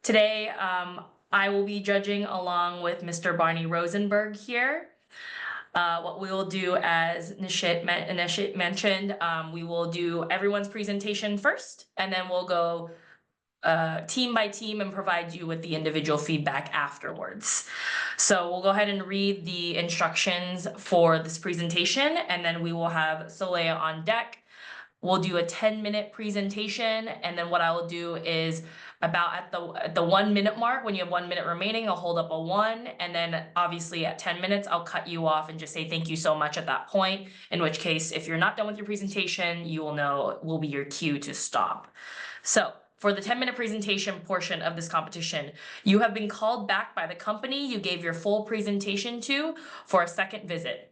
Today, I will be judging along with Mr. Barney Rosenberg here. What we will do, as Nishit mentioned, we will do everyone's presentation first, and then we'll go team by team and provide you with the individual feedback afterwards. So we'll go ahead and read the instructions for this presentation, and then we will have Solea on deck. We'll do a 10-minute presentation, and then what I will do is about at the 1 minute mark, when you have 1 minute remaining, I'll hold up a 1, and then obviously at 10 minutes, I'll cut you off and just say thank you so much at that point, in which case, if you're not done with your presentation, you will know it will be your cue to stop. So for the 10-minute presentation portion of this competition, you have been called back by the company you gave your full presentation to for a second visit.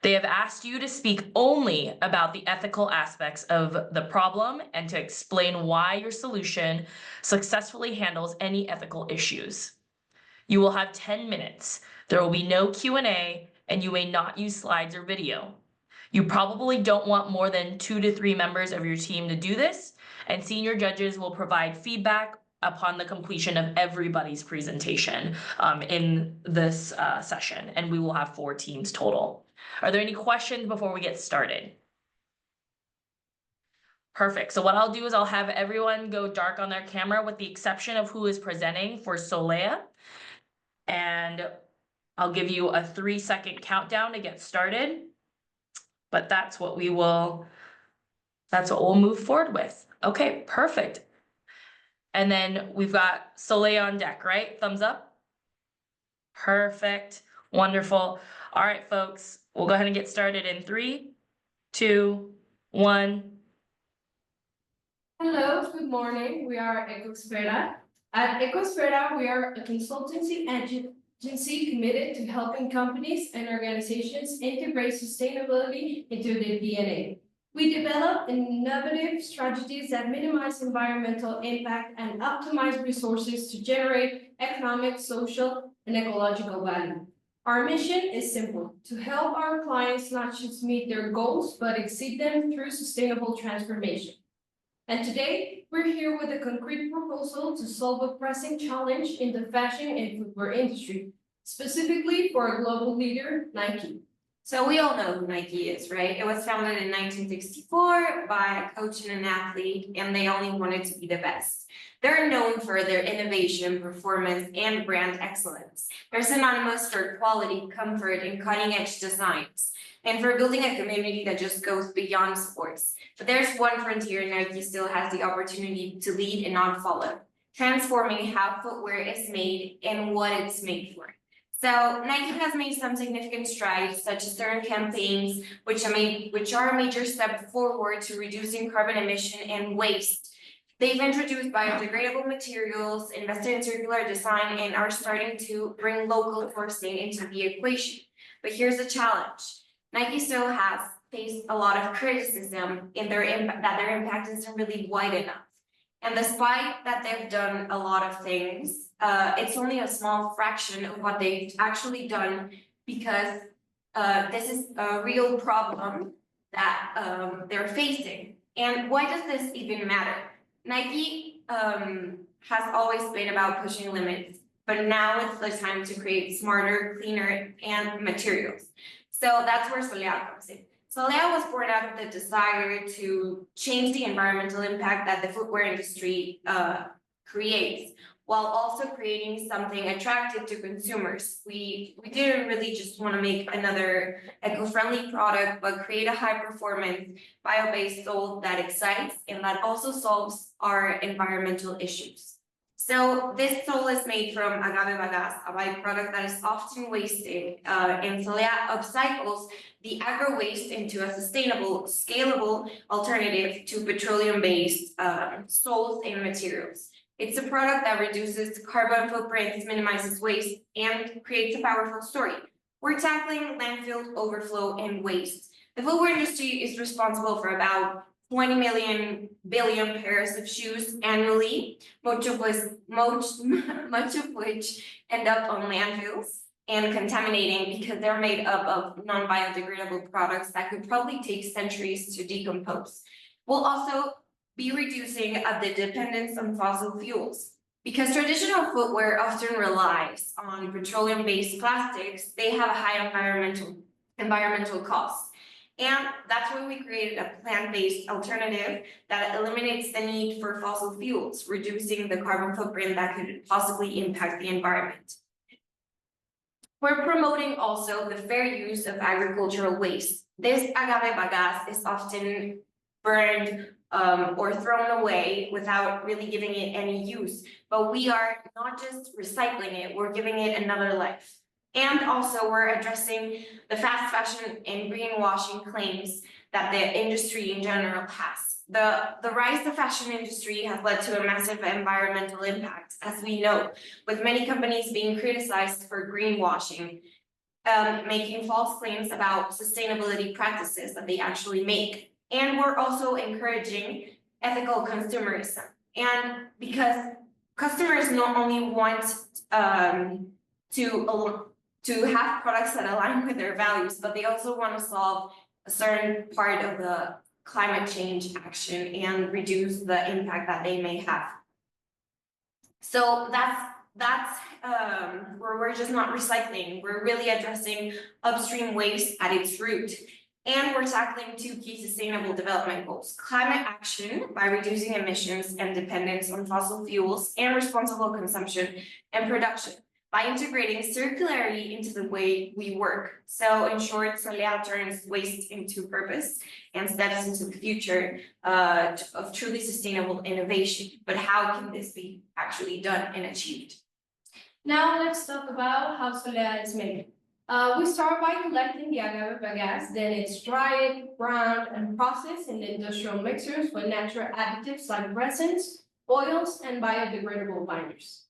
They have asked you to speak only about the ethical aspects of the problem and to explain why your solution successfully handles any ethical issues. You will have 10 minutes. There will be no Q&A, and you may not use slides or video. You probably don't want more than 2 to 3 members of your team to do this, and senior judges will provide feedback upon the completion of everybody's presentation in this session, and we will have 4 teams total. Are there any questions before we get started? Perfect. So what I'll do is I'll have everyone go dark on their camera with the exception of who is presenting for Solea. And I'll give you a 3-second countdown to get started. But that's what we'll move forward with. Okay, perfect. And then we've got Solea on deck, right? Thumbs up. Perfect. Wonderful. All right, folks, we'll go ahead and get started in 3, 2, 1. Hello, good morning. We are Ecosfera. At Ecosfera, we are a consultancy agency committed to helping companies and organizations integrate sustainability into their DNA. We develop innovative strategies that minimize environmental impact and optimize resources to generate economic, social, and ecological value. Our mission is simple: to help our clients not just meet their goals, but exceed them through sustainable transformation. And today, we're here with a concrete proposal to solve a pressing challenge in the fashion and footwear industry, specifically for a global leader, Nike. So we all know who Nike is, right? It was founded in 1964 by a coach and an athlete, and they only wanted to be the best. They're known for their innovation, performance, and brand excellence. They're synonymous for quality, comfort, and cutting-edge designs, and for building a community that just goes beyond sports. But there's one frontier Nike still has the opportunity to lead and not follow, transforming how footwear is made and what it's made for. So Nike has made some significant strides, such as certain campaigns, which are a major step forward to reducing carbon emission and waste. They've introduced biodegradable materials, invested in circular design, and are starting to bring local sourcing into the equation. But here's the challenge. Nike still has faced a lot of criticism in their impact isn't really wide enough. And despite that they've done a lot of things, it's only a small fraction of what they've actually done, because this is a real problem that they're facing. And why does this even matter? Nike has always been about pushing limits, but now it's the time to create smarter, cleaner, and materials. So that's where Solea comes in. Solea was born out of the desire to change the environmental impact that the footwear industry creates, while also creating something attractive to consumers. We didn't really just want to make another eco-friendly product, but create a high-performance, bio-based sole that excites and that also solves our environmental issues. So this sole is made from agave bagasse, a byproduct that is often wasted, and Solea upcycles the agro waste into a sustainable, scalable alternative to petroleum-based soles and materials. It's a product that reduces carbon footprints, minimizes waste, and creates a powerful story. We're tackling landfill overflow and waste. The footwear industry is responsible for about 20 billion pairs of shoes annually, much of which end up on landfills and contaminating because they're made up of non-biodegradable products that could probably take centuries to decompose. We'll also be reducing the dependence on fossil fuels, Because traditional footwear often relies on petroleum-based plastics, they have a high environmental cost. And that's why we created a plant-based alternative that eliminates the need for fossil fuels, reducing the carbon footprint that could possibly impact the environment. We're promoting also the fair use of agricultural waste. This agave bagasse is often burned or thrown away without really giving it any use. But we are not just recycling it, we're giving it another life. And also we're addressing the fast fashion and greenwashing claims that the industry in general has. The rise of the fashion industry has led to a massive environmental impact, as we know, with many companies being criticized for greenwashing, making false claims about sustainability practices that they actually make. And we're also encouraging ethical consumerism. And because customers not only want to have products that align with their values, but they also want to solve a certain part of the climate change action and reduce the impact that they may have. So that's where we're just not recycling, we're really addressing upstream waste at its root. And we're tackling two key sustainable development goals: climate action by reducing emissions and dependence on fossil fuels, and responsible consumption and production by integrating circularity into the way we work. So in short, Solea turns waste into purpose and steps into the future of truly sustainable innovation. But how can this be actually done and achieved? Now let's talk about how Solea is made. We start by collecting the agave bagasse, then it's dried, ground, and processed in industrial mixers with natural additives like resins, oils, and biodegradable binders.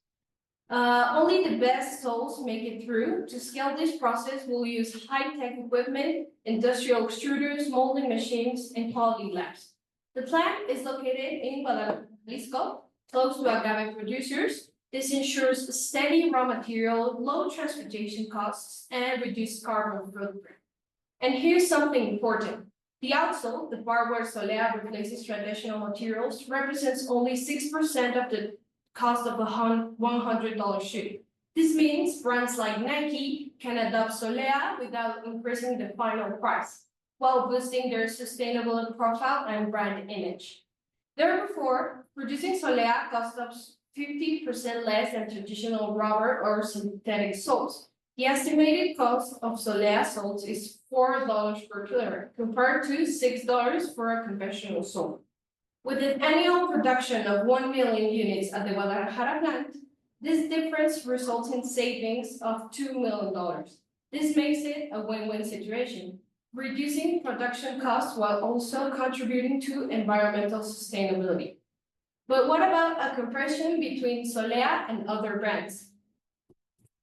Only the best souls make it through. To scale this process, we'll use high-tech equipment, industrial extruders, molding machines, and quality labs. The plant is located in Urbana-Champaign, close to agave producers. This ensures steady raw material, low transportation costs, and reduced carbon footprint. And here's something important. The outsole, the part where Solea replaces traditional materials, represents only 6% of the cost of a $100 shoe. This means brands like Nike can adopt Solea without increasing the final price, while boosting their sustainability profile and brand image. Therefore, producing Solea costs us 50% less than traditional rubber or synthetic soles. The estimated cost of Solea soles is $4 per kilogram, compared to $6 for a conventional sole. With an annual production of 1 million units at the Guadalajara plant, this difference results in savings of $2 million. This makes it a win-win situation, reducing production costs while also contributing to environmental sustainability. But what about a comparison between Solea and other brands,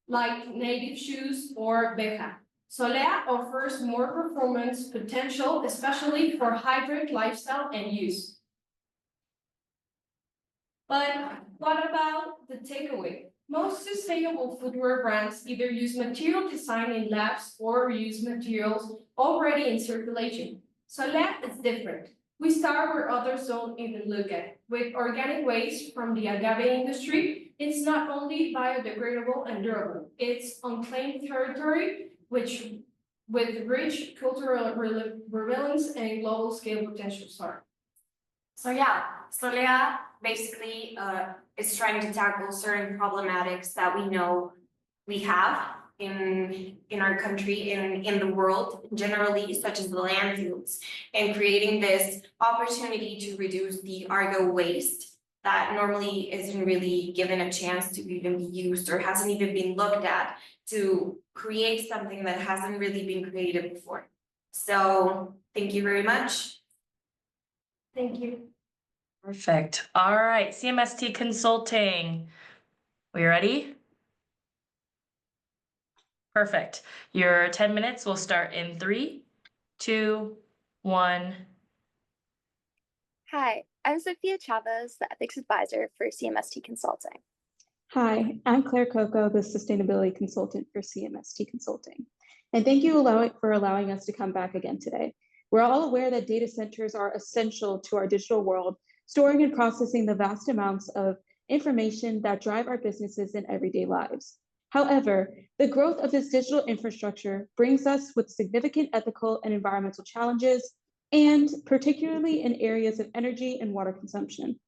like Native Shoes or Beja? Solea offers more performance potential, especially for hybrid lifestyle and use. But what about the takeaway? Most sustainable footwear brands either use material design in labs or reuse materials already in circulation. Solea is different. We start where others don't even look at. With organic waste from the agave industry, it's not only biodegradable and durable, it's unclaimed territory, which with rich cultural relevance and global scale potential. So yeah, Solea basically is trying to tackle certain problematics that we know we have in our country, in the world generally, such as the landfills, and creating this opportunity to reduce the Argo waste that normally isn't really given a chance to even be used or hasn't even been looked at, to create something that hasn't really been created before. So thank you very much. Thank you. Perfect. All right, CMST Consulting. We ready? Perfect. Your 10 minutes will start in 3, 2, 1. Hi, I'm Sophia Chavez, the Ethics Advisor for CMST Consulting. Hi, I'm Claire Coco, the Sustainability Consultant for CMST Consulting. And thank you for allowing us to come back again today. We're all aware that data centers are essential to our digital world, storing and processing the vast amounts of information that drive our businesses and everyday lives. However, the growth of this digital infrastructure brings us with significant ethical and environmental challenges, and particularly in areas of energy and water consumption.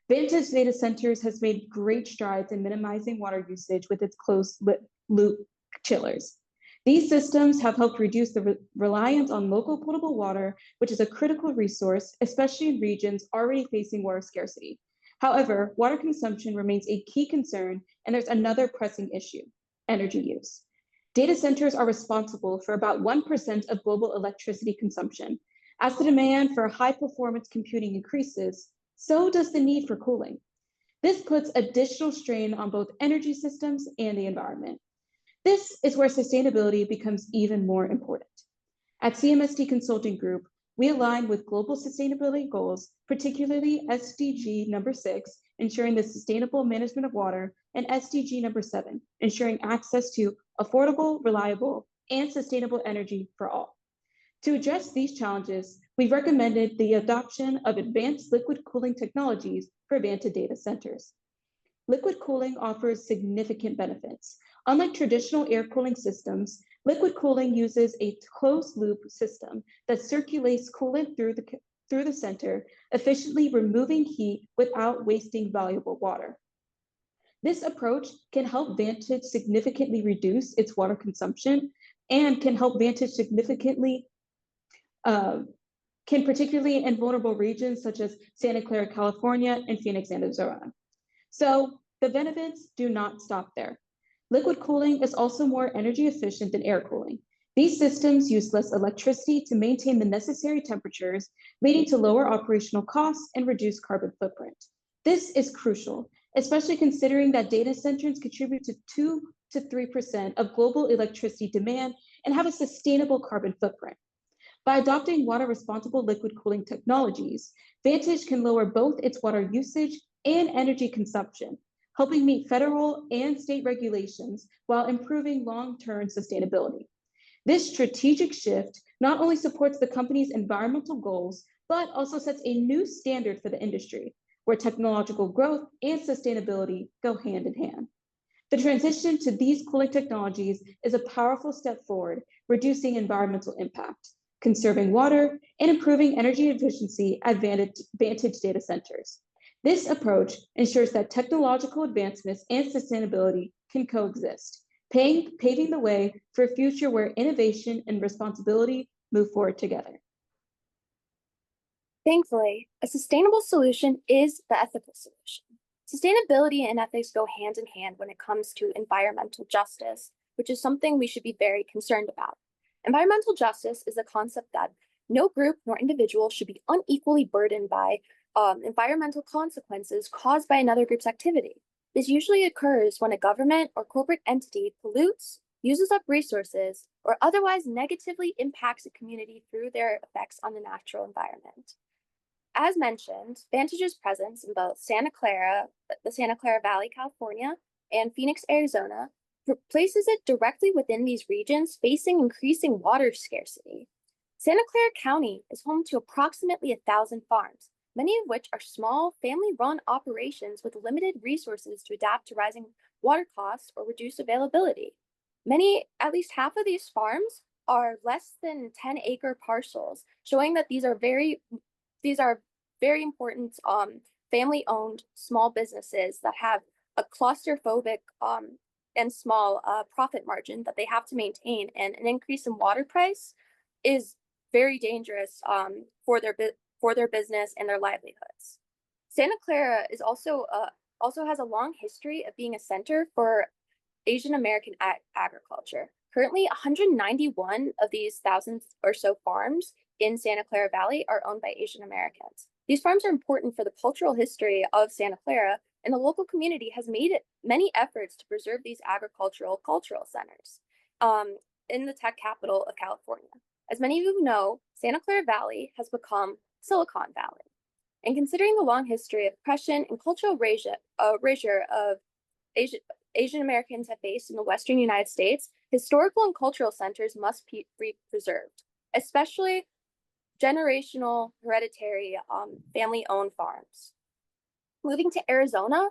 Vantage Data Centers has made great strides in minimizing water usage with its closed-loop chillers. These systems have helped reduce the reliance on local potable water, which is a critical resource, especially in regions already facing water scarcity. However, water consumption remains a key concern, and there's another pressing issue: energy use. Data centers are responsible for about 1% of global electricity consumption. As the demand for high-performance computing increases, so does the need for cooling. This puts additional strain on both energy systems and the environment. This is where sustainability becomes even more important. At CMST Consulting Group, we align with global sustainability goals, particularly SDG number 6, ensuring the sustainable management of water, and SDG number 7, ensuring access to affordable, reliable, and sustainable energy for all. To address these challenges, we've recommended the adoption of advanced liquid cooling technologies for Vantage data centers. Liquid cooling offers significant benefits. Unlike traditional air cooling systems, liquid cooling uses a closed-loop system that circulates coolant through the center, efficiently removing heat without wasting valuable water. This approach can help Vantage significantly reduce its water consumption and can help Vantage significantly, particularly in vulnerable regions such as Santa Clara, California, and Phoenix, Arizona. So the benefits do not stop there. Liquid cooling is also more energy efficient than air cooling. These systems use less electricity to maintain the necessary temperatures, leading to lower operational costs and reduced carbon footprint. This is crucial, especially considering that data centers contribute to 2 to 3% of global electricity demand and have a sustainable carbon footprint. By adopting water-responsible liquid cooling technologies, Vantage can lower both its water usage and energy consumption, helping meet federal and state regulations while improving long-term sustainability. This strategic shift not only supports the company's environmental goals, but also sets a new standard for the industry, where technological growth and sustainability go hand in hand. The transition to these cooling technologies is a powerful step forward, reducing environmental impact, conserving water, and improving energy efficiency at Vantage data centers. This approach ensures that technological advancements and sustainability can coexist, paving the way for a future where innovation and responsibility move forward together. Thankfully, a sustainable solution is the ethical solution. Sustainability and ethics go hand in hand when it comes to environmental justice, which is something we should be very concerned about. Environmental justice is a concept that no group nor individual should be unequally burdened by environmental consequences caused by another group's activity. This usually occurs when a government or corporate entity pollutes, uses up resources, or otherwise negatively impacts a community through their effects on the natural environment. As mentioned, Vantage's presence in both the Santa Clara Valley, California, and Phoenix, Arizona, places it directly within these regions facing increasing water scarcity. Santa Clara County is home to approximately 1,000 farms, many of which are small, family-run operations with limited resources to adapt to rising water costs or reduced availability. At least half of these farms are less than 10-acre parcels, showing that these are very important family-owned small businesses that have a claustrophobic and small profit margin that they have to maintain, and an increase in water price is very dangerous for their business and their livelihoods. Santa Clara is also has a long history of being a center for Asian American agriculture. Currently, 191 of these thousands or so farms in Santa Clara Valley are owned by Asian Americans. These farms are important for the cultural history of Santa Clara, and the local community has made many efforts to preserve these agricultural centers in the tech capital of California. As many of you know, Santa Clara Valley has become Silicon Valley. And considering the long history of oppression and cultural erasure of Asian Americans have faced in the Western United States, historical and cultural centers must be preserved, especially generational, hereditary, family-owned farms. Moving to Arizona,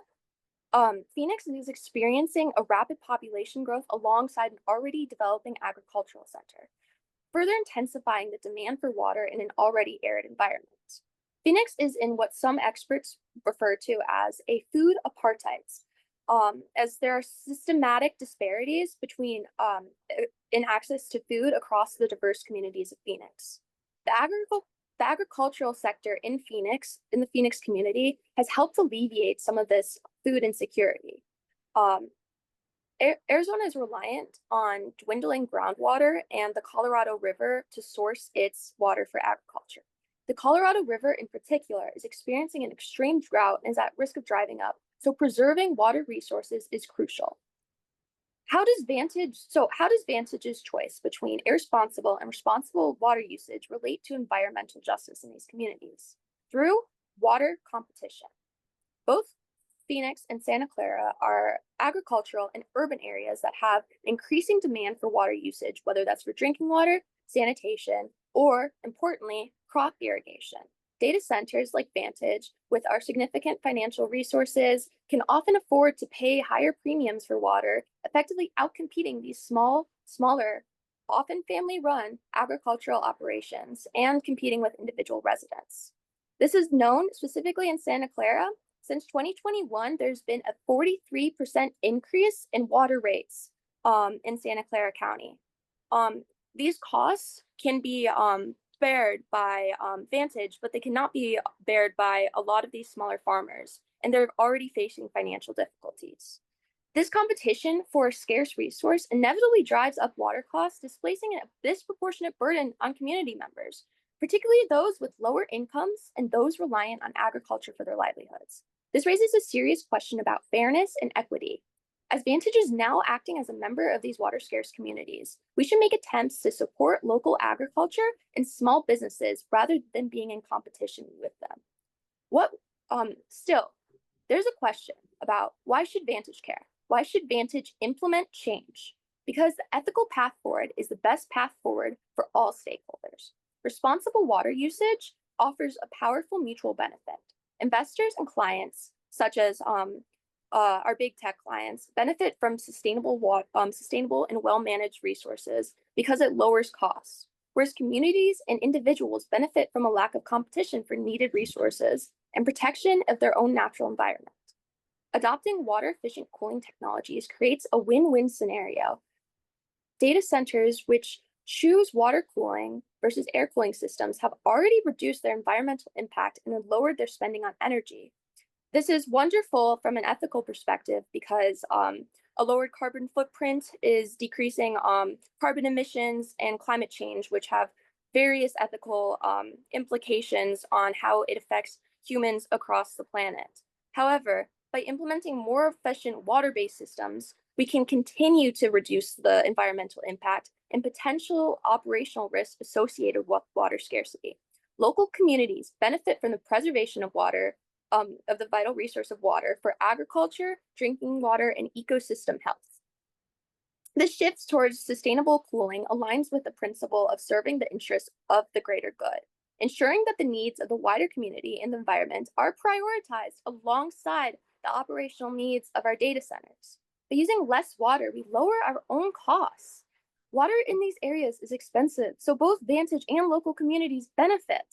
Phoenix is experiencing a rapid population growth alongside an already developing agricultural center, further intensifying the demand for water in an already arid environment. Phoenix is in what some experts refer to as a food apartheid, as there are systematic disparities between in access to food across the diverse communities of Phoenix. The agricultural sector in the Phoenix community, has helped alleviate some of this food insecurity. Arizona is reliant on dwindling groundwater and the Colorado River to source its water for agriculture. The Colorado River in particular is experiencing an extreme drought and is at risk of drying up, so preserving water resources is crucial. How does Vantage's choice between irresponsible and responsible water usage relate to environmental justice in these communities? Through water competition. Both Phoenix and Santa Clara are agricultural and urban areas that have increasing demand for water usage, whether that's for drinking water, sanitation, or importantly, crop irrigation. Data centers like Vantage, with our significant financial resources, can often afford to pay higher premiums for water, effectively outcompeting these smaller, often family-run agricultural operations and competing with individual residents. This is known specifically in Santa Clara. Since 2021, there's been a 43% increase in water rates in Santa Clara County. These costs can be bared by Vantage, but they cannot be bared by a lot of these smaller farmers, and they're already facing financial difficulties. This competition for a scarce resource inevitably drives up water costs, displacing a disproportionate burden on community members, particularly those with lower incomes and those reliant on agriculture for their livelihoods. This raises a serious question about fairness and equity. As Vantage is now acting as a member of these water scarce communities, we should make attempts to support local agriculture and small businesses rather than being in competition with them. Still, there's a question about why should Vantage care? Why should Vantage implement change? Because the ethical path forward is the best path forward for all stakeholders. Responsible water usage offers a powerful mutual benefit. Investors and clients, such as our big tech clients, benefit from sustainable and well-managed resources because it lowers costs, whereas communities and individuals benefit from a lack of competition for needed resources and protection of their own natural environment. Adopting water-efficient cooling technologies creates a win-win scenario. Data centers which choose water cooling versus air cooling systems have already reduced their environmental impact and have lowered their spending on energy. This is wonderful from an ethical perspective because a lowered carbon footprint is decreasing carbon emissions and climate change, which have various ethical implications on how it affects humans across the planet. However, by implementing more efficient water-based systems, we can continue to reduce the environmental impact and potential operational risks associated with water scarcity. Local communities benefit from the preservation of water, of the vital resource of water for agriculture, drinking water, and ecosystem health. This shift towards sustainable cooling aligns with the principle of serving the interests of the greater good, ensuring that the needs of the wider community and the environment are prioritized alongside the operational needs of our data centers. By using less water, we lower our own costs. Water in these areas is expensive, so both Vantage and local communities benefit.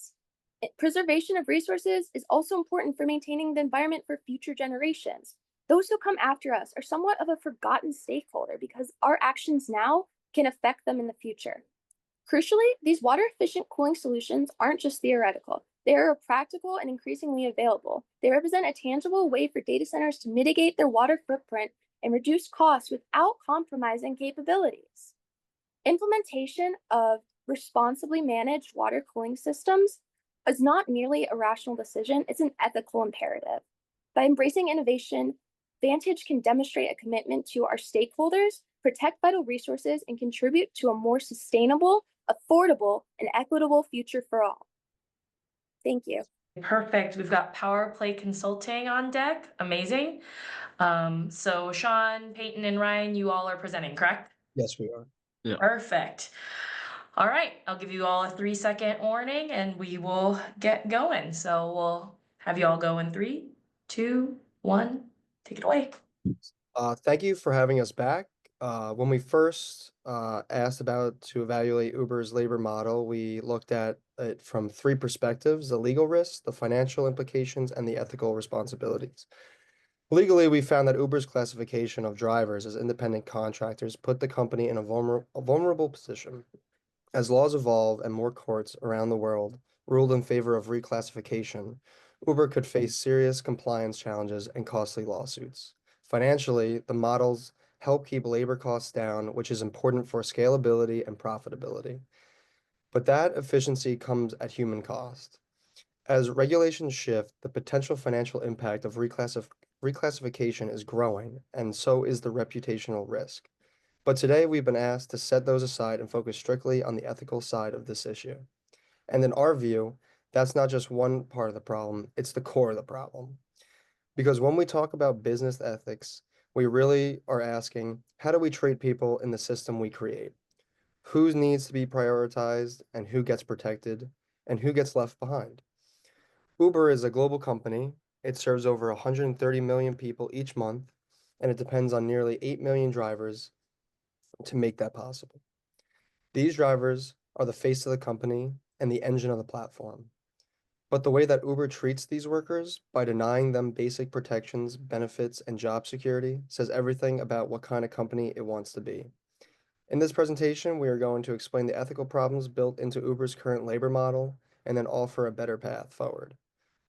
Preservation of resources is also important for maintaining the environment for future generations. Those who come after us are somewhat of a forgotten stakeholder because our actions now can affect them in the future. Crucially, these water-efficient cooling solutions aren't just theoretical. They are practical and increasingly available. They represent a tangible way for data centers to mitigate their water footprint and reduce costs without compromising capabilities. Implementation of responsibly managed water cooling systems is not merely a rational decision, it's an ethical imperative. By embracing innovation, Vantage can demonstrate a commitment to our stakeholders, protect vital resources, and contribute to a more sustainable, affordable, and equitable future for all. Thank you. Perfect. We've got Powerplay Consulting on deck. Amazing. So Sean, Peyton, and Ryan, you all are presenting, correct? Yes, we are. Yeah. Perfect. All right, I'll give you all a 3-second warning and we will get going. So we'll have you all go in 3, 2, 1. take it away. Thank you for having us back. When we first asked about to evaluate Uber's labor model, we looked at it from three perspectives: the legal risks, the financial implications, and the ethical responsibilities. Legally, we found that Uber's classification of drivers as independent contractors put the company in a vulnerable position. As laws evolve and more courts around the world ruled in favor of reclassification, Uber could face serious compliance challenges and costly lawsuits. Financially, the models help keep labor costs down, which is important for scalability and profitability. But that efficiency comes at human cost. As regulations shift, the potential financial impact of reclassification is growing, and so is the reputational risk. But today we've been asked to set those aside and focus strictly on the ethical side of this issue. And in our view, that's not just one part of the problem, it's the core of the problem. Because when we talk about business ethics, we really are asking, how do we treat people in the system we create? Who needs to be prioritized and who gets protected and who gets left behind? Uber is a global company. It serves over 130 million people each month, and it depends on nearly 8 million drivers to make that possible. These drivers are the face of the company and the engine of the platform. But the way that Uber treats these workers by denying them basic protections, benefits, and job security says everything about what kind of company it wants to be. In this presentation, we are going to explain the ethical problems built into Uber's current labor model and then offer a better path forward.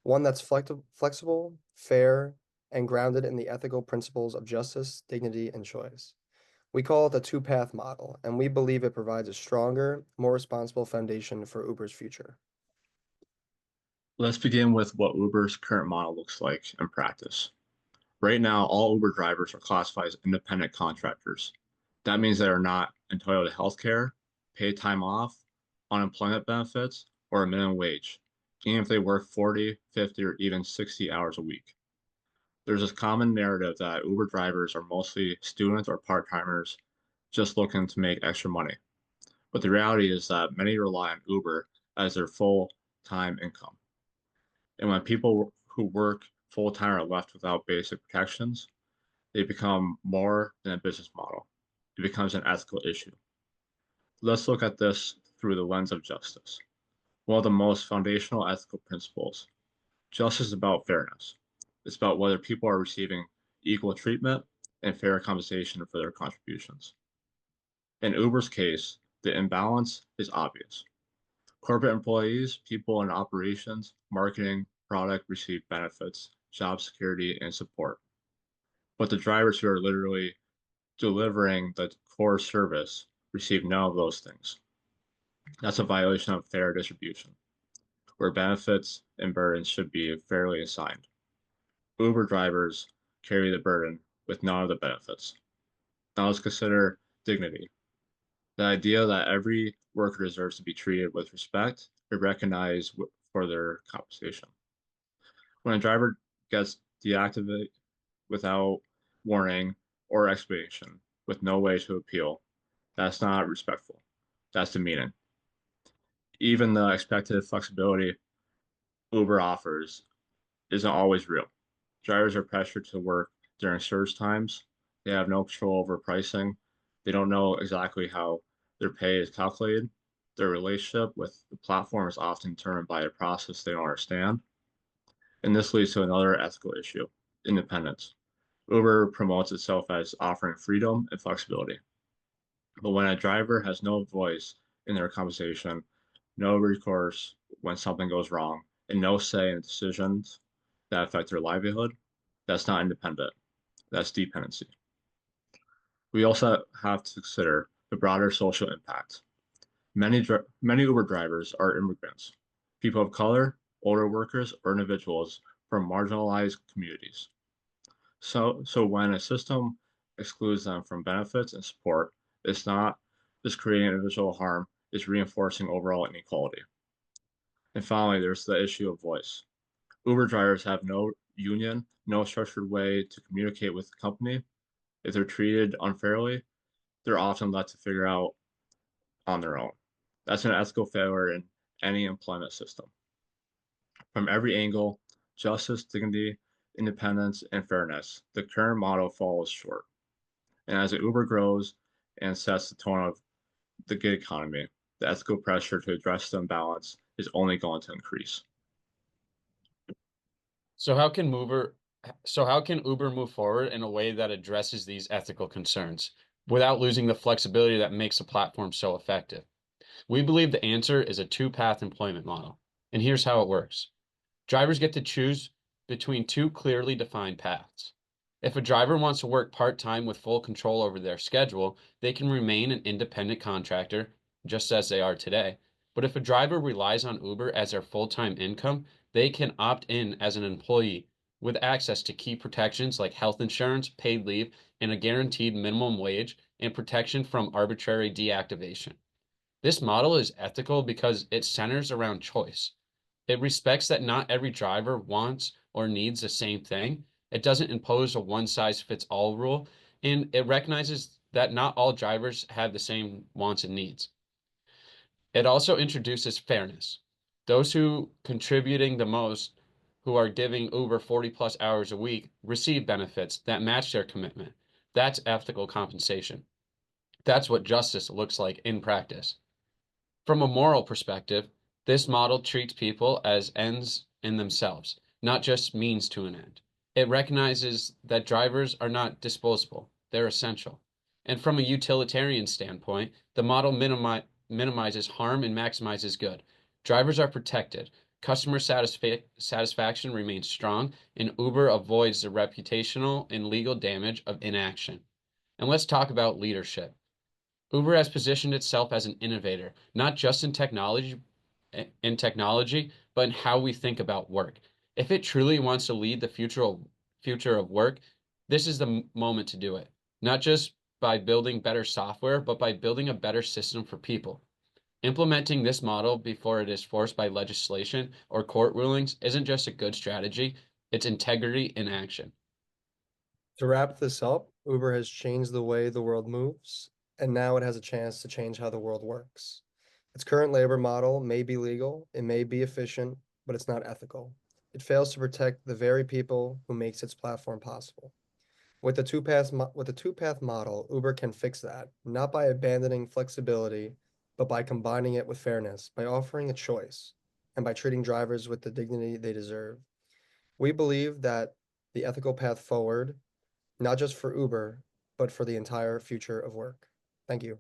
One that's flexible, fair, and grounded in the ethical principles of justice, dignity, and choice. We call it the two-path model, and we believe it provides a stronger, more responsible foundation for Uber's future. Let's begin with what Uber's current model looks like in practice. Right now, all Uber drivers are classified as independent contractors. That means they are not entitled to health care, paid time off, unemployment benefits, or a minimum wage, even if they work 40, 50, or even 60 hours a week. There's this common narrative that Uber drivers are mostly students or part-timers just looking to make extra money. But the reality is that many rely on Uber as their full-time income. And when people who work full-time are left without basic protections, they become more than a business model. It becomes an ethical issue. Let's look at this through the lens of justice. One of the most foundational ethical principles. Justice is about fairness. It's about whether people are receiving equal treatment and fair compensation for their contributions. In Uber's case, the imbalance is obvious. Corporate employees, people in operations, marketing, product receive benefits, job security, and support. But the drivers who are literally delivering the core service receive none of those things. That's a violation of fair distribution, where benefits and burdens should be fairly assigned. Uber drivers carry the burden with none of the benefits. Now let's consider dignity. The idea that every worker deserves to be treated with respect and recognized for their compensation. When a driver gets deactivated without warning or explanation, with no way to appeal, that's not respectful. That's demeaning. Even the expected flexibility Uber offers isn't always real. Drivers are pressured to work during surge times. They have no control over pricing. They don't know exactly how their pay is calculated. Their relationship with the platform is often determined by a process they don't understand. And this leads to another ethical issue, independence. Uber promotes itself as offering freedom and flexibility. But when a driver has no voice in their compensation, no recourse when something goes wrong, and no say in decisions that affect their livelihood, that's not independent. That's dependency. We also have to consider the broader social impact. Many Uber drivers are immigrants, people of color, older workers, or individuals from marginalized communities. So when a system excludes them from benefits and support, it's not just creating individual harm, it's reinforcing overall inequality. And finally, there's the issue of voice. Uber drivers have no union, no structured way to communicate with the company. If they're treated unfairly, they're often left to figure out on their own. That's an ethical failure in any employment system. From every angle, justice, dignity, independence, and fairness, the current model falls short. And as Uber grows and sets the tone of the gig economy, the ethical pressure to address the imbalance is only going to increase. So how can Uber move forward in a way that addresses these ethical concerns without losing the flexibility that makes the platform so effective? We believe the answer is a two-path employment model, and here's how it works. Drivers get to choose between two clearly defined paths. If a driver wants to work part-time with full control over their schedule, they can remain an independent contractor, just as they are today. But if a driver relies on Uber as their full-time income, they can opt in as an employee with access to key protections like health insurance, paid leave, and a guaranteed minimum wage and protection from arbitrary deactivation. This model is ethical because it centers around choice. It respects that not every driver wants or needs the same thing. It doesn't impose a one-size-fits-all rule, and it recognizes that not all drivers have the same wants and needs. It also introduces fairness. Those who contributing the most, who are giving Uber 40 plus hours a week, receive benefits that match their commitment. That's ethical compensation. That's what justice looks like in practice. From a moral perspective, this model treats people as ends in themselves, not just means to an end. It recognizes that drivers are not disposable, they're essential. And from a utilitarian standpoint, the model minimizes harm and maximizes good. Drivers are protected, customer satisfaction remains strong, and Uber avoids the reputational and legal damage of inaction. And let's talk about leadership. Uber has positioned itself as an innovator, not just in technology, but in how we think about work. If it truly wants to lead the future of work, this is the moment to do it. Not just by building better software, but by building a better system for people. Implementing this model before it is forced by legislation or court rulings isn't just a good strategy, it's integrity in action. To wrap this up, Uber has changed the way the world moves, and now it has a chance to change how the world works. Its current labor model may be legal, it may be efficient, but it's not ethical. It fails to protect the very people who makes its platform possible. With the two-path model, Uber can fix that, not by abandoning flexibility, but by combining it with fairness, by offering a choice, and by treating drivers with the dignity they deserve. We believe that the ethical path forward, not just for Uber, but for the entire future of work. Thank you.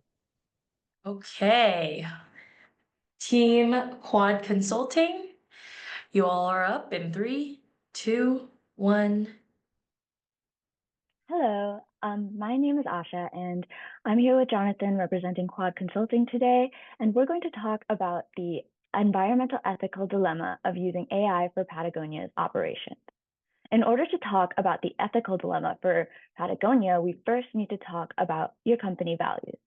Okay. Team Quad Consulting, you all are up in 3, 2, 1. Hello, my name is Asha, and I'm here with Jonathan representing Quad Consulting today, and we're going to talk about the environmental ethical dilemma of using AI for Patagonia's operations. In order to talk about the ethical dilemma for Patagonia, we first need to talk about your company values.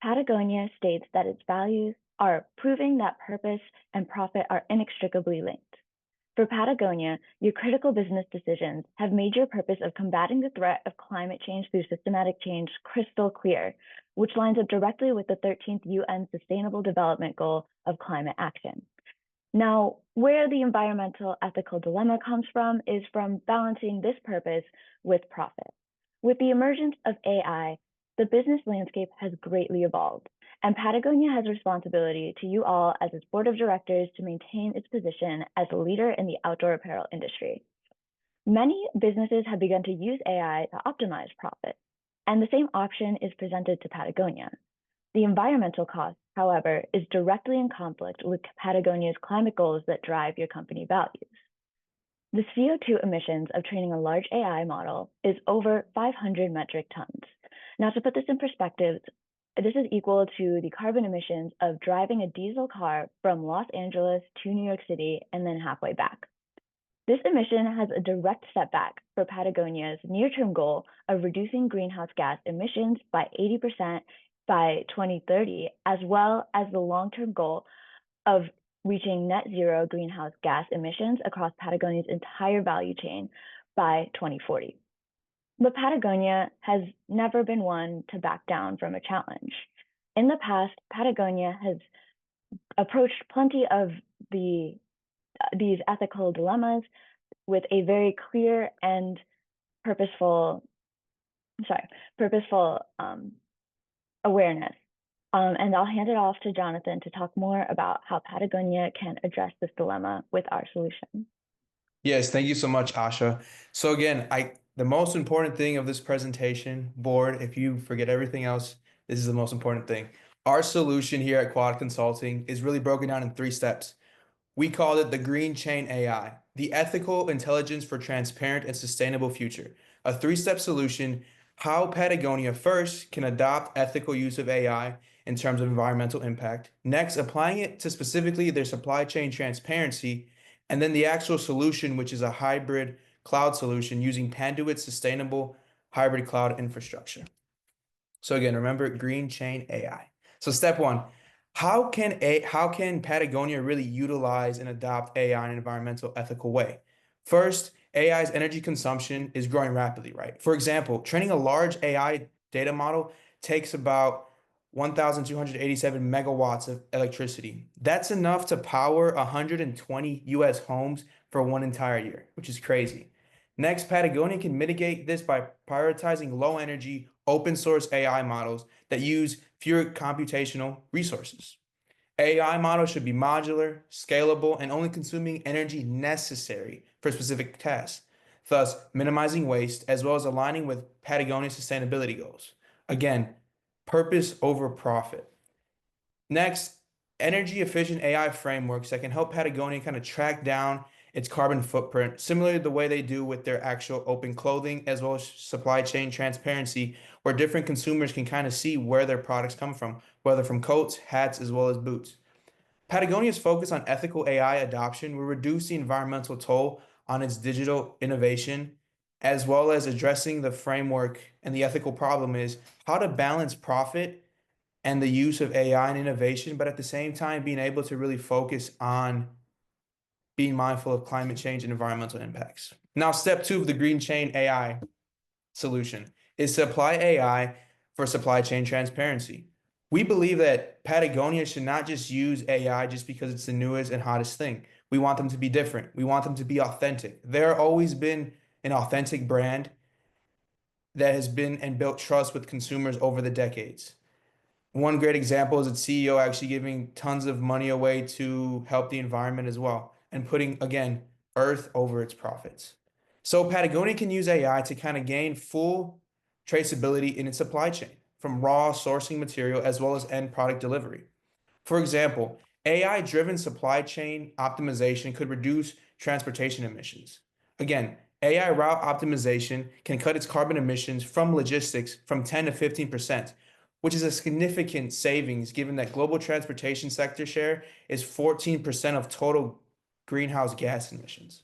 Patagonia states that its values are proving that purpose and profit are inextricably linked. For Patagonia, your critical business decisions have made your purpose of combating the threat of climate change through systematic change crystal clear, which lines up directly with the 13th UN Sustainable Development Goal of climate action. Now, where the environmental ethical dilemma comes from is from balancing this purpose with profit. With the emergence of AI, the business landscape has greatly evolved, and Patagonia has responsibility to you all as its board of directors to maintain its position as a leader in the outdoor apparel industry. Many businesses have begun to use AI to optimize profit, and the same option is presented to Patagonia. The environmental cost, however, is directly in conflict with Patagonia's climate goals that drive your company values. The CO2 emissions of training a large AI model is over 500 metric tons. Now, to put this in perspective, this is equal to the carbon emissions of driving a diesel car from Los Angeles to New York City and then halfway back. This emission has a direct setback for Patagonia's near-term goal of reducing greenhouse gas emissions by 80% by 2030, as well as the long-term goal of reaching net zero greenhouse gas emissions across Patagonia's entire value chain by 2040. But Patagonia has never been one to back down from a challenge. In the past, Patagonia has approached plenty of these ethical dilemmas with a very clear and purposeful awareness. And I'll hand it off to Jonathan to talk more about how Patagonia can address this dilemma with our solution. Yes, thank you so much, Asha. So again, the most important thing of this presentation board, if you forget everything else, this is the most important thing. Our solution here at Quad Consulting is really broken down in 3 steps. We called it the Green Chain AI, the ethical intelligence for transparent and sustainable future. A 3-step solution, how Patagonia first can adopt ethical use of AI in terms of environmental impact. Next, applying it to specifically their supply chain transparency. And then the actual solution, which is a hybrid cloud solution using Panduit's sustainable hybrid cloud infrastructure. So again, remember Green Chain AI. So step 1, how can Patagonia really utilize and adopt AI in an environmental ethical way? First, AI's energy consumption is growing rapidly, right? For example, training a large AI data model takes about 1,287 megawatts of electricity. That's enough to power 120 US homes for one entire year, which is crazy. Next, Patagonia can mitigate this by prioritizing low energy, open source AI models that use fewer computational resources. AI models should be modular, scalable, and only consuming energy necessary for specific tasks, thus minimizing waste as well as aligning with Patagonia's sustainability goals. Again, purpose over profit. Next, energy efficient AI frameworks that can help Patagonia kind of track down its carbon footprint, similar to the way they do with their actual open clothing, as well as supply chain transparency, where different consumers can kind of see where their products come from, whether from coats, hats, as well as boots. Patagonia's focus on ethical AI adoption will reduce the environmental toll on its digital innovation, as well as addressing the framework and the ethical problem is how to balance profit and the use of AI and innovation, but at the same time being able to really focus on being mindful of climate change and environmental impacts. Now, step 2 of the Green Chain AI solution is to apply AI for supply chain transparency. We believe that Patagonia should not just use AI just because it's the newest and hottest thing. We want them to be different. We want them to be authentic. There always been an authentic brand that has been and built trust with consumers over the decades. One great example is its CEO actually giving tons of money away to help the environment as well and putting, again, earth over its profits. So Patagonia can use AI to kind of gain full traceability in its supply chain, from raw sourcing material as well as end product delivery. For example, AI-driven supply chain optimization could reduce transportation emissions. Again, AI route optimization can cut its carbon emissions from logistics from 10 to 15%, which is a significant savings given that global transportation sector share is 14% of total greenhouse gas emissions.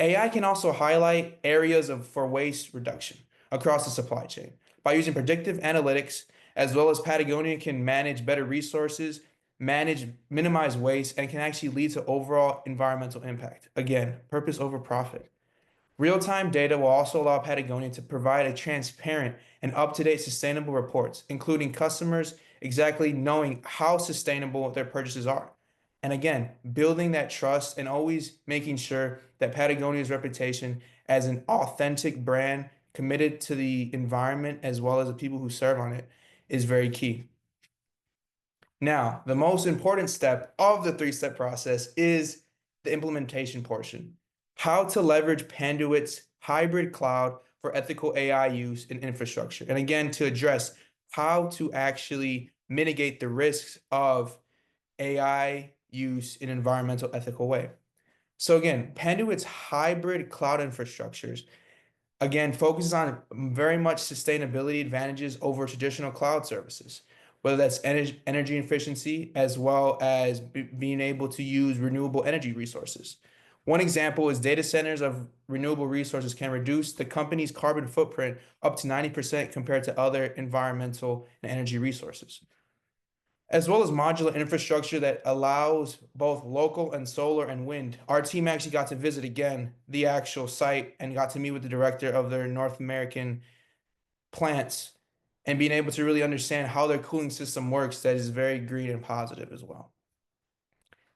AI can also highlight areas for waste reduction across the supply chain by using predictive analytics, as well as Patagonia can manage better resources, minimize waste, and can actually lead to overall environmental impact. Again, purpose over profit. Real-time data will also allow Patagonia to provide a transparent and up-to-date sustainable reports, including customers exactly knowing how sustainable their purchases are. And again, building that trust and always making sure that Patagonia's reputation as an authentic brand committed to the environment as well as the people who serve on it is very key. Now, the most important step of the 3-step process is the implementation portion. How to leverage Panduit's hybrid cloud for ethical AI use in infrastructure. And again, to address how to actually mitigate the risks of AI use in environmental ethical way. So again, Panduit's hybrid cloud infrastructures, again, focuses on very much sustainability advantages over traditional cloud services, whether that's energy efficiency, as well as being able to use renewable energy resources. One example is data centers of renewable resources can reduce the company's carbon footprint up to 90% compared to other environmental and energy resources, as well as modular infrastructure that allows both local and solar and wind. Our team actually got to visit again the actual site and got to meet with the director of their North American plants and being able to really understand how their cooling system works that is very green and positive as well.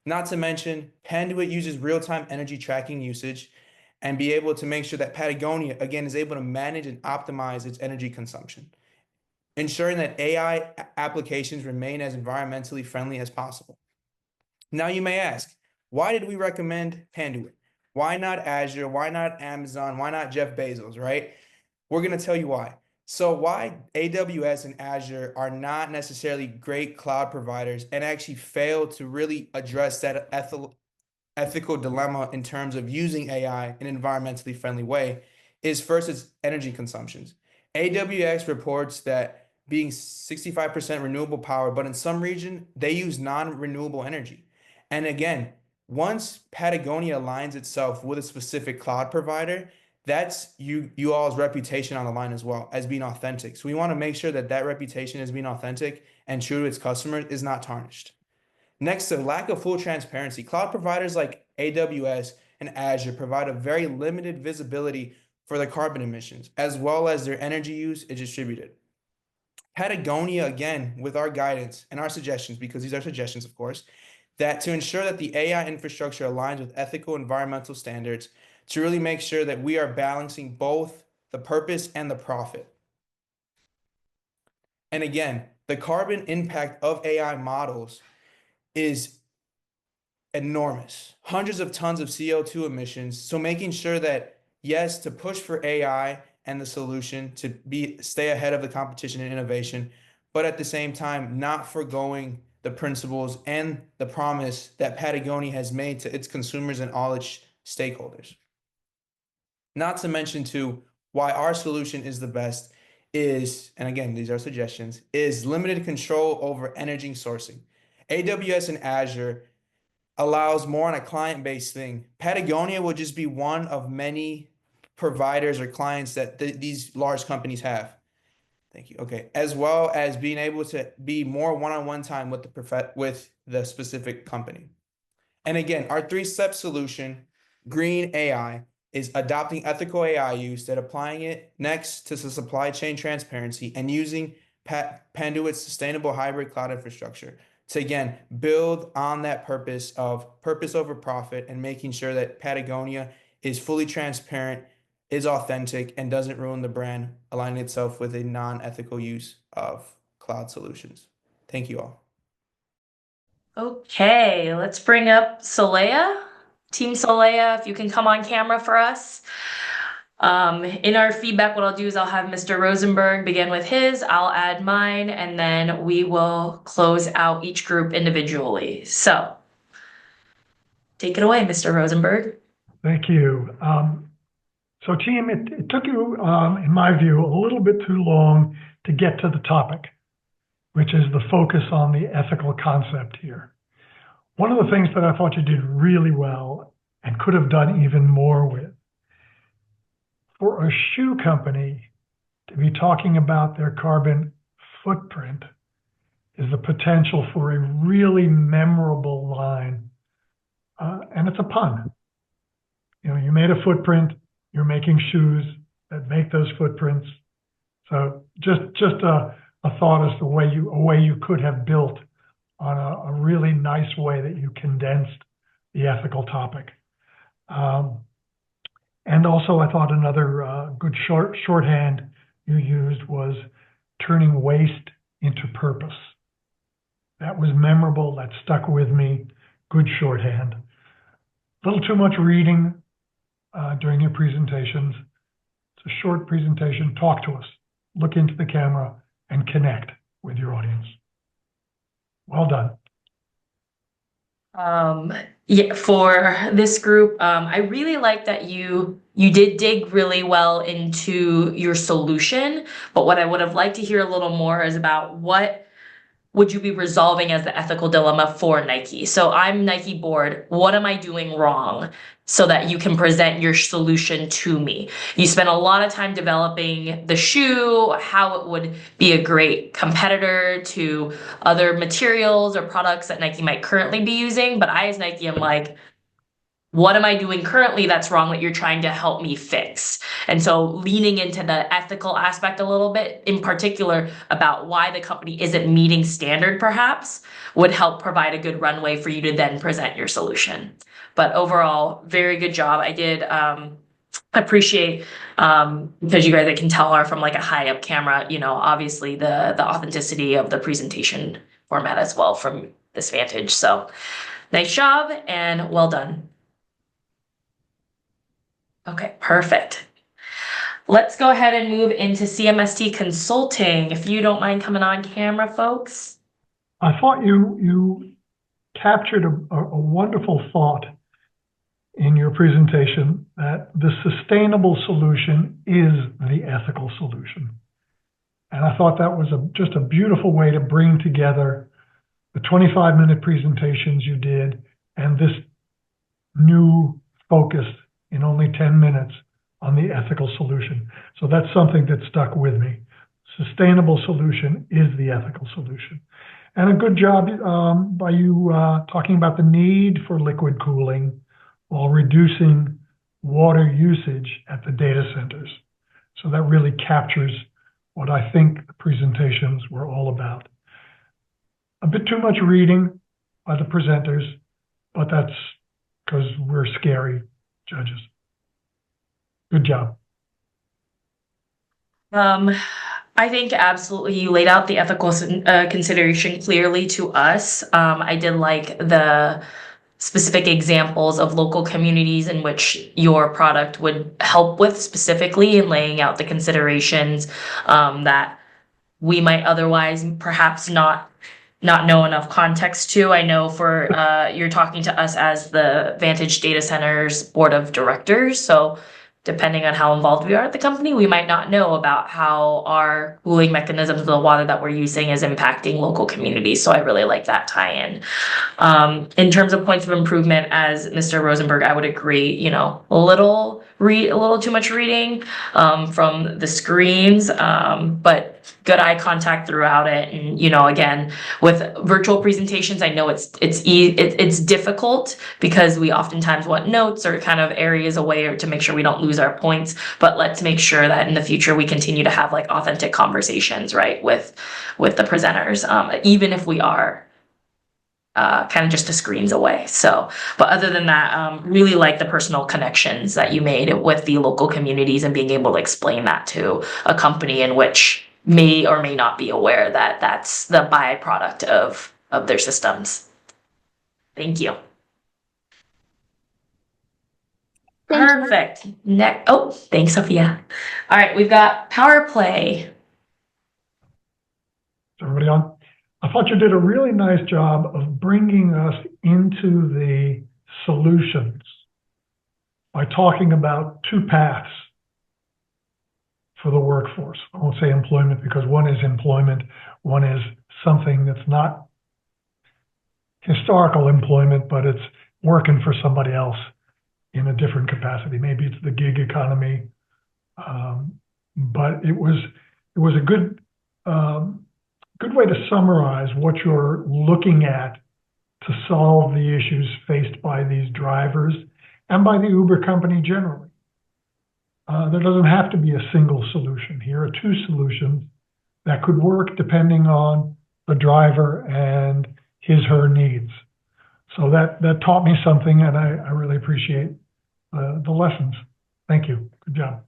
Not to mention, Panduit uses real-time energy tracking usage and be able to make sure that Patagonia, again, is able to manage and optimize its energy consumption, ensuring that AI applications remain as environmentally friendly as possible. Now you may ask, why did we recommend Panduit? Why not Azure? Why not Amazon? Why not Jeff Bezos, right? We're going to tell you why. So why AWS and Azure are not necessarily great cloud providers and actually fail to really address that ethical dilemma in terms of using AI in an environmentally friendly way is first its energy consumptions. AWS reports that being 65% renewable power, but in some region, they use non-renewable energy. And again, once Patagonia aligns itself with a specific cloud provider, that's you all's reputation on the line as well as being authentic. So we want to make sure that that reputation as being authentic and true to its customers is not tarnished. Next, to lack of full transparency, cloud providers like AWS and Azure provide a very limited visibility for their carbon emissions, as well as their energy use is distributed. Patagonia, again, with our guidance and our suggestions, because these are suggestions, of course, that to ensure that the AI infrastructure aligns with ethical environmental standards, to really make sure that we are balancing both the purpose and the profit. And again, the carbon impact of AI models is enormous, hundreds of tons of CO2 emissions. So making sure that, yes, to push for AI and the solution to stay ahead of the competition and innovation, but at the same time, not forgoing the principles and the promise that Patagonia has made to its consumers and all its stakeholders. Not to mention too, why our solution is the best is, and again, these are suggestions, is limited control over energy sourcing. AWS and Azure allows more on a client-based thing. Patagonia will just be one of many providers or clients that these large companies have. Thank you. Okay, as well as being able to be more one-on-one time with the specific company. And again, our three-step solution, Green AI, is adopting ethical AI use, that applying it next to the supply chain transparency and using Panduit's sustainable hybrid cloud infrastructure to, again, build on that purpose of purpose over profit and making sure that Patagonia is fully transparent, is authentic, and doesn't ruin the brand, aligning itself with a non-ethical use of cloud solutions. Thank you all. Okay, let's bring up Solea. Team Solea, if you can come on camera for us. In our feedback, what I'll do is I'll have Mr. Rosenberg begin with his, I'll add mine, and then we will close out each group individually. So take it away, Mr. Rosenberg. Thank you. So team, it took you, in my view, a little bit too long to get to the topic, which is the focus on the ethical concept here. One of the things that I thought you did really well and could have done even more with, for a shoe company to be talking about their carbon footprint is the potential for a really memorable line, and it's a pun. You know, you made a footprint, you're making shoes that make those footprints. So just a thought as to a way you could have built on a really nice way that you condensed the ethical topic. And also I thought another good shorthand you used was turning waste into purpose. That was memorable, that stuck with me, good shorthand. A little too much reading during your presentations. It's a short presentation, talk to us, look into the camera and connect with your audience. Well done. Yeah, for this group, I really like that you did dig really well into your solution, but what I would have liked to hear a little more is about what would you be resolving as the ethical dilemma for Nike? So I'm Nike board. What am I doing wrong so that you can present your solution to me? You spent a lot of time developing the shoe, how it would be a great competitor to other materials or products that Nike might currently be using. But I, as Nike, am like, what am I doing currently that's wrong that you're trying to help me fix? And so leaning into the ethical aspect a little bit, in particular about why the company isn't meeting standard perhaps, would help provide a good runway for you to then present your solution. But overall, very good job. I did appreciate, because you guys, I can tell, are from like a high up camera, you know, obviously the authenticity of the presentation format as well from this vantage. So nice job and well done. Okay, perfect. Let's go ahead and move into CMST consulting. If you don't mind coming on camera, folks. I thought you captured a wonderful thought in your presentation, that the sustainable solution is the ethical solution. And I thought that was just a beautiful way to bring together the 25-minute presentations you did and this new focus in only 10 minutes on the ethical solution. So that's something that stuck with me. Sustainable solution is the ethical solution. And a good job by you talking about the need for liquid cooling while reducing water usage at the data centers. So that really captures what I think the presentations were all about. A bit too much reading by the presenters, but that's because we're scary judges. Good job. I think absolutely you laid out the ethical consideration clearly to us. I did like the specific examples of local communities in which your product would help with specifically, in laying out the considerations that we might otherwise perhaps not know enough context to. I know for you're talking to us as the Vantage Data Centers Board of Directors, so depending on how involved we are at the company, we might not know about how our cooling mechanisms of the water that we're using is impacting local communities. So I really like that tie-in. In terms of points of improvement, as Mr. Rosenberg, I would agree, you know, a little too much reading from the screens, but good eye contact throughout it. And, you know, again, with virtual presentations, I know it's difficult because we oftentimes want notes or kind of areas away or to make sure we don't lose our points, but let's make sure that in the future we continue to have like authentic conversations, right, with the presenters, even if we are kind of just the screens away. So, but other than that, really like the personal connections that you made with the local communities and being able to explain that to a company in which may or may not be aware that that's the byproduct of their systems. Thank you. Perfect. Next, oh, thanks, Sophia. All right, we've got Powerplay. Is everybody on? I thought you did a really nice job of bringing us into the solutions by talking about two paths for the workforce. I won't say employment because one is employment, one is something that's not historical employment, but it's working for somebody else in a different capacity. Maybe it's the gig economy, but it was a good way to summarize what you're looking at to solve the issues faced by these drivers and by the Uber company generally. There doesn't have to be a single solution. Here are two solutions that could work depending on the driver and her needs. So that taught me something, and I really appreciate the lessons. Thank you. Good job.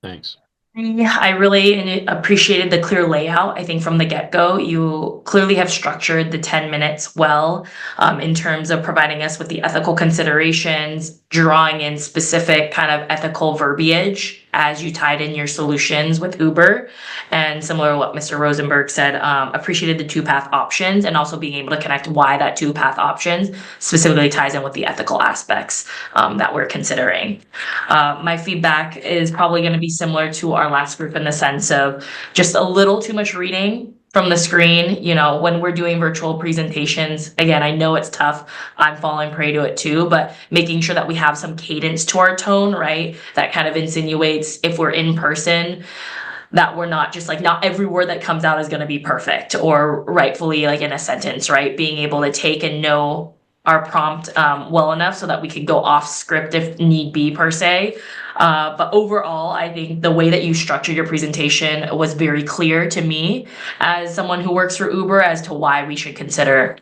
Thanks. Yeah, I really appreciated the clear layout. I think from the get-go, you clearly have structured the 10 minutes well in terms of providing us with the ethical considerations, drawing in specific kind of ethical verbiage as you tied in your solutions with Uber. And similar to what Mr. Rosenberg said, appreciated the two-path options and also being able to connect why that two-path options specifically ties in with the ethical aspects that we're considering. My feedback is probably going to be similar to our last group in the sense of just a little too much reading from the screen. You know, when we're doing virtual presentations, again, I know it's tough. I'm falling prey to it too, but making sure that we have some cadence to our tone, right? That kind of insinuates if we're in person, that we're not just like, not every word that comes out is going to be perfect or rightfully like in a sentence, right? Being able to take and know our prompt well enough so that we could go off script if need be per se. But overall, I think the way that you structured your presentation was very clear to me as someone who works for Uber as to why we should consider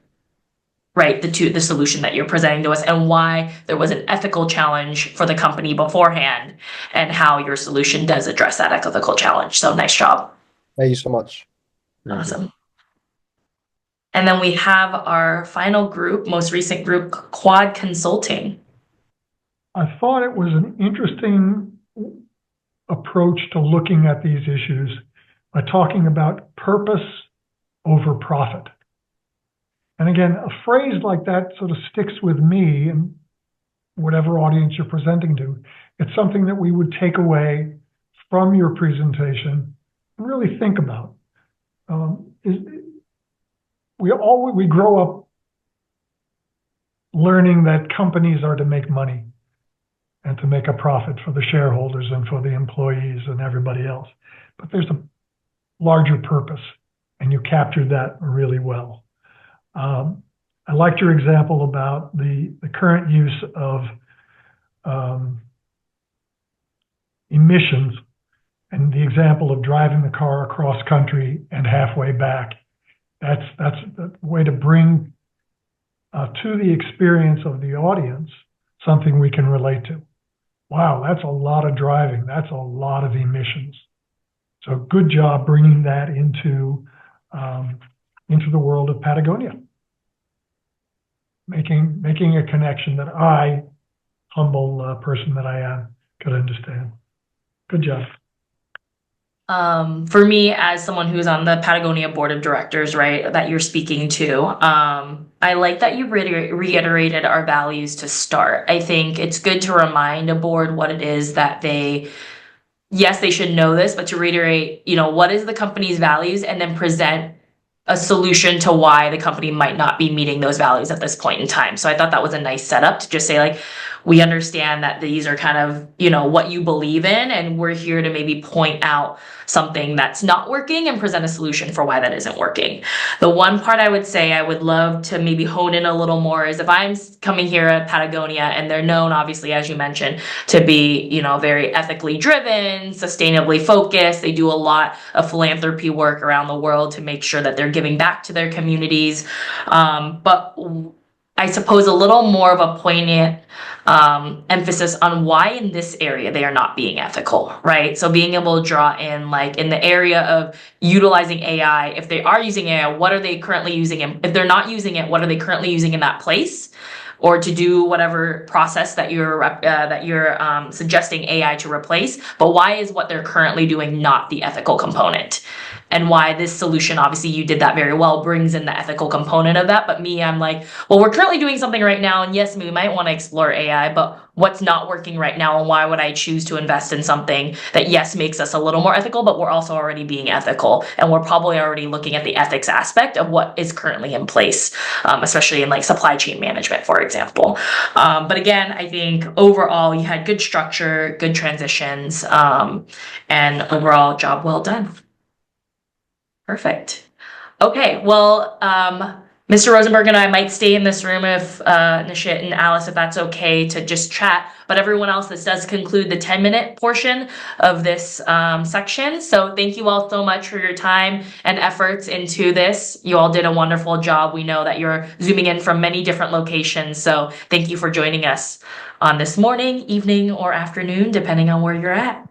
right, the solution that you're presenting to us, and why there was an ethical challenge for the company beforehand, and how your solution does address that ethical challenge. So nice job. Thank you so much. Awesome. And then we have our final group, most recent group, Quad Consulting. I thought it was an interesting approach to looking at these issues by talking about purpose over profit. And again, a phrase like that sort of sticks with me and whatever audience you're presenting to. It's something that we would take away from your presentation and really think about. We grow up learning that companies are to make money and to make a profit for the shareholders and for the employees and everybody else. But there's a larger purpose, and you captured that really well. I liked your example about the current use of emissions, and the example of driving the car across country and halfway back. That's the way to bring to the experience of the audience something we can relate to. Wow, that's a lot of driving. That's a lot of emissions. So good job bringing that into the world of Patagonia. Making a connection that I, humble person that I am, could understand. Good job. For me, as someone who's on the Patagonia board of directors, right, that you're speaking to, I like that you reiterated our values to start. I think it's good to remind a board what it is that yes, they should know this, but to reiterate, what is the company's values, and then present a solution to why the company might not be meeting those values at this point in time. So I thought that was a nice setup to just say, like, we understand that these are kind of, what you believe in, and we're here to maybe point out something that's not working and present a solution for why that isn't working. The one part I would say I would love to maybe hone in a little more is if I'm coming here at Patagonia, and they're known, obviously, as you mentioned, to be, very ethically driven, sustainably focused. They do a lot of philanthropy work around the world to make sure that they're giving back to their communities. But I suppose a little more of a poignant emphasis on why in this area they are not being ethical, right? So being able to draw in, like, in the area of utilizing AI, if they are using AI, what are they currently using? And if they're not using it, what are they currently using in that place? Or to do whatever process that you're suggesting AI to replace, but why is what they're currently doing not the ethical component? And why this solution, obviously you did that very well, brings in the ethical component of that. But me, I'm like, well, we're currently doing something right now, and yes, we might want to explore AI, but what's not working right now, and why would I choose to invest in something that, yes, makes us a little more ethical, but we're also already being ethical, and we're probably already looking at the ethics aspect of what is currently in place, especially in, like, supply chain management, for example. But again, I think overall you had good structure, good transitions, and overall job well done. Perfect. Okay, well, Mr. Rosenberg and I might stay in this room if Nishit and Alice, if that's okay, to just chat. But everyone else, this does conclude the 10-minute portion of this section. So thank you all so much for your time and efforts into this. You all did a wonderful job. We know that you're zooming in from many different locations. So thank you for joining us on this morning, evening, or afternoon, depending on where you're at.